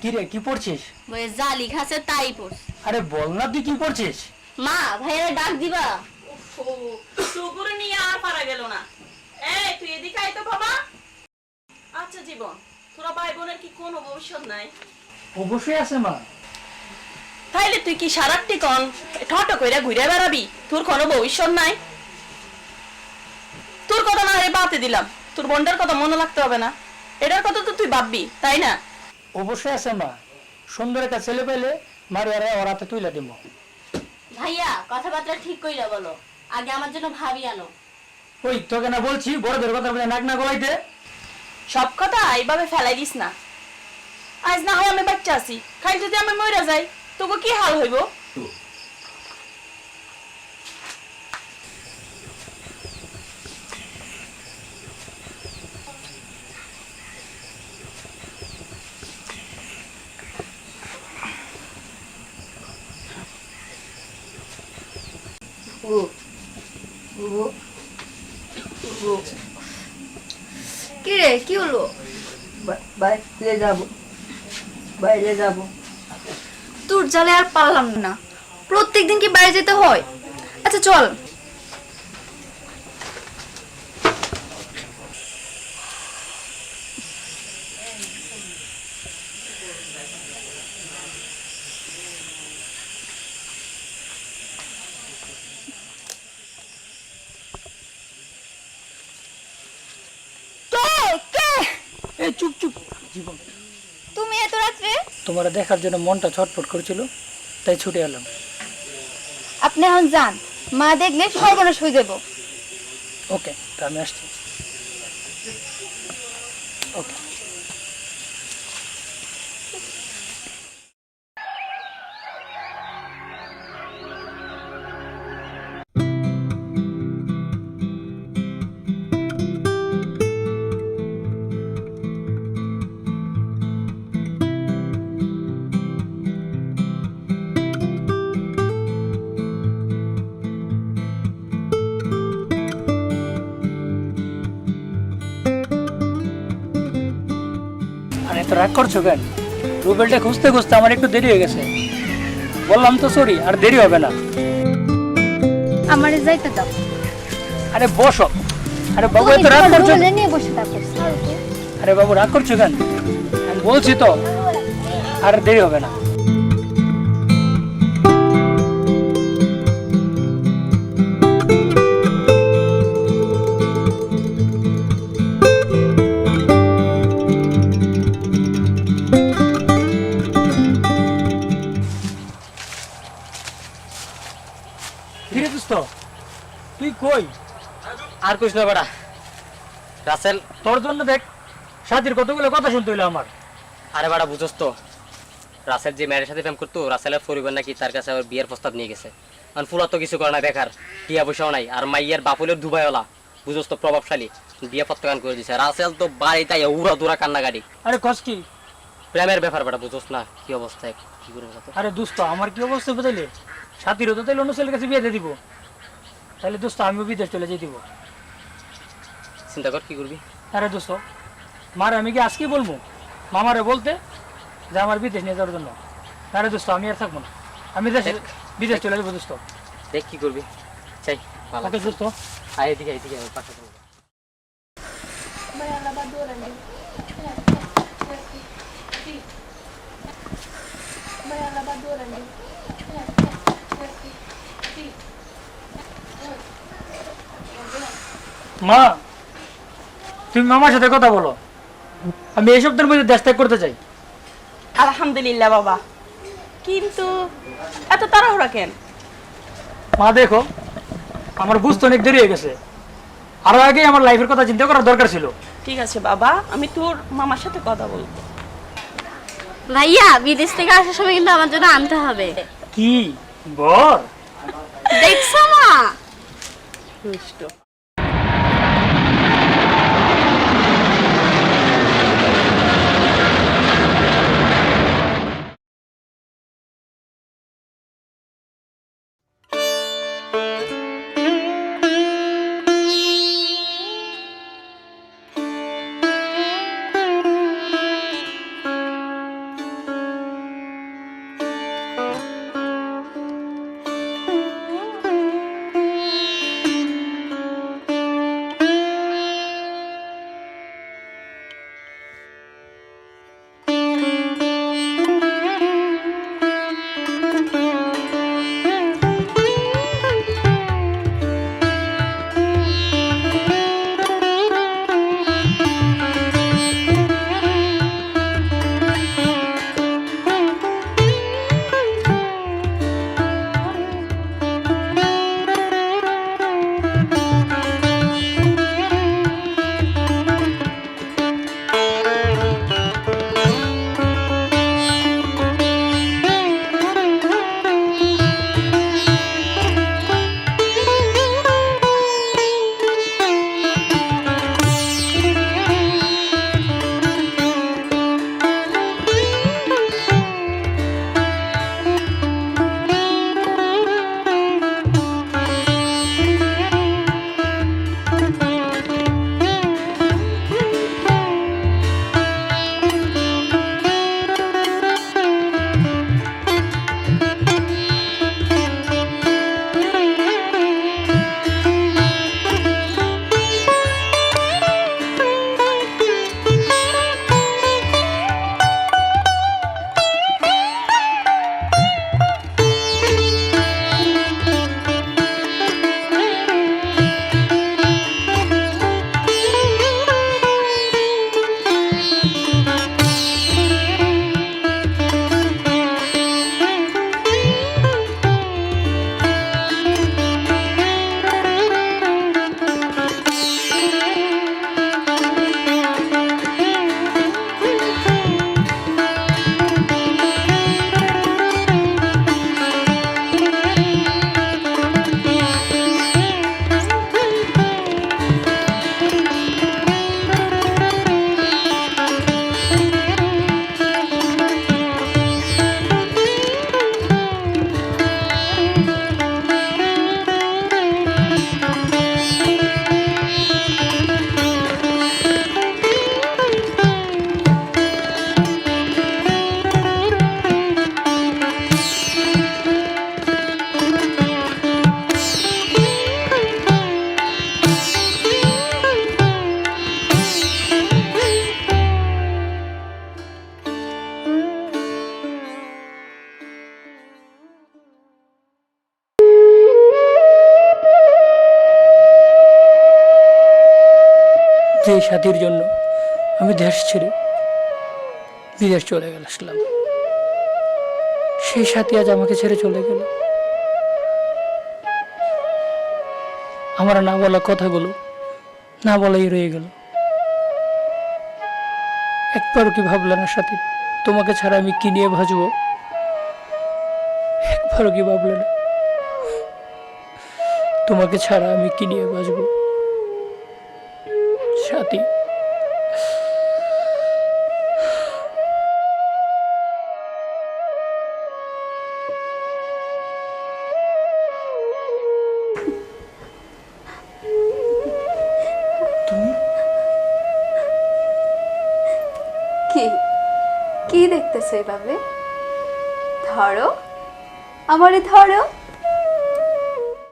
কি রে, কি পড়ছিস? ওই যা লিখা আছে তাই পড়। আরে বল না, তুই কি পড়ছিস? মা, ভাইয়ারে ডাক দিবা? টুকুরে নিয়ে আর পারা গেল না। এই তুই এদিকে আয় তো বাবা। আচ্ছা জীবন, তোরা ভাই বোনের কি কোনো ভবিষ্যৎ নাই? অবশ্যই আছে মা। তাইলে তুই কি সারাটি কন ঠটো কইরা ঘুরে বেড়াবি? তোর কোনো ভবিষ্যৎ নাই? তোর কথা না রে বাতে দিলাম, তোর বোনটার কথা মনে রাখতে হবে না? এটার কথা তো তুই ভাববি, তাই না? অবশ্যই আছে মা। সুন্দর একটা ছেলে পেলে মারিয়ারে ওর হাতে তুইলা দিব। ভাইয়া, কথাবার্তা ঠিক কইরা বলো। আগে আমার জন্য ভাবি আনো। ওই তোকে না বলছি বড়দের কথা বলে নাক না গলাইতে। সব কথা এইভাবে ফেলাই দিস না। আজ না হয় আমি বাচ্চা আছি, খাই যদি আমি মরে যাই তোকে কি হাল হইব? কি রে, কি হলো? বাইরে যাব, বাইরে যাব। তোর জালে আর পারলাম না। প্রত্যেকদিন কি বাইরে যেতে হয়? আচ্ছা চল। এই চুপ চুপ জীবন। তুমি এত রাত্রে? তোমার দেখার জন্য মনটা ছটফট করছিল, তাই ছুটে এলাম। আপনি এখন যান, মা দেখলে সর্বনাশ হয়ে যাব। ওকে, তা আমি আসছি। ওকে। আরে তো রাগ করছো কেন? রুবেলটা খুঁজতে খুঁজতে আমার একটু দেরি হয়ে গেছে। বললাম তো সরি, আর দেরি হবে না। আমারে যাইতে দাও। আরে বসো। আরে বাবু এত রাগ করছো? নিয়ে বসে থাকো। আরে বাবু রাগ করছো কেন? আমি বলছি তো, আর দেরি হবে না। ধীরে দোস্ত, তুই কই? আর কইস না বেটা রাসেল। তোর জন্য দেখ সাথীর কতগুলো কথা শুনতে হইলো আমার। আরে বেটা বুঝোস তো, রাসেল যে মেয়ের সাথে প্রেম করতো, রাসেলের পরিবার নাকি তার কাছে আবার বিয়ের প্রস্তাব নিয়ে গেছে। কারণ ফুলা তো কিছু করে না, বেকার, টিয়া পয়সাও নাই। আর মাইয়ের বাপুলের দুবাইওয়ালা, বুঝোস তো, প্রভাবশালী, বিয়ে প্রত্যাখ্যান করে দিছে। রাসেল তো বাড়িতে উড়া দুরা কান্নাকাটি। আরে কস কি? প্রেমের ব্যাপার বেটা, বুঝোস না কি অবস্থায়, কি করবো কত? আরে দোস্ত, আমার কি অবস্থা বুঝাইলে? সাথীরও তো তাইলে অন্য ছেলের কাছে বিয়ে দিয়ে দিব। তাহলে দোস্ত আমিও বিদেশ চলে যেতে দিব। চিন্তা কর কি করবি। আরে দোস্ত, মারে আমি কি আজকেই বলবো মামারে বলতে যে আমার বিদেশ নিয়ে যাওয়ার জন্য? আরে দোস্ত, আমি আর থাকবো না, আমি বিদেশ চলে যাবো দোস্ত। দেখ কি করবি, চাই ভালো। ওকে দোস্ত। আয় এদিকে এদিকে পাশে। মা, তুমি মামার সাথে কথা বলো। আমি এই সপ্তাহের মধ্যে দেশ ত্যাগ করতে চাই। আলহামদুলিল্লাহ বাবা, কিন্তু এত তাড়াহুড়া কেন? মা দেখো, আমার বুঝতে অনেক দেরি হয়ে গেছে। আরো আগে আমার লাইফের কথা চিন্তা করার দরকার ছিল। ঠিক আছে বাবা, আমি তোর মামার সাথে কথা বলবো। ভাইয়া, বিদেশ থেকে আসার সময় কিন্তু আমার জন্য আনতে হবে। কি বল? দেখছো মা? দুষ্ট। যে সাথীর জন্য আমি দেশ ছেড়ে বিদেশ চলে গেলাম, সেই সাথী আজ আমাকে ছেড়ে চলে গেল। আমার না বলা কথাগুলো না বলাই রয়ে গেল। একবারও কি ভাবলে না সাথী, তোমাকে ছাড়া আমি কি নিয়ে ভাজবো? একবারও কি ভাবলে না তোমাকে ছাড়া আমি কি নিয়ে বাঁচবো? সাথী, কি কি দেখতেছো এভাবে? ধরো, আমারে ধরো।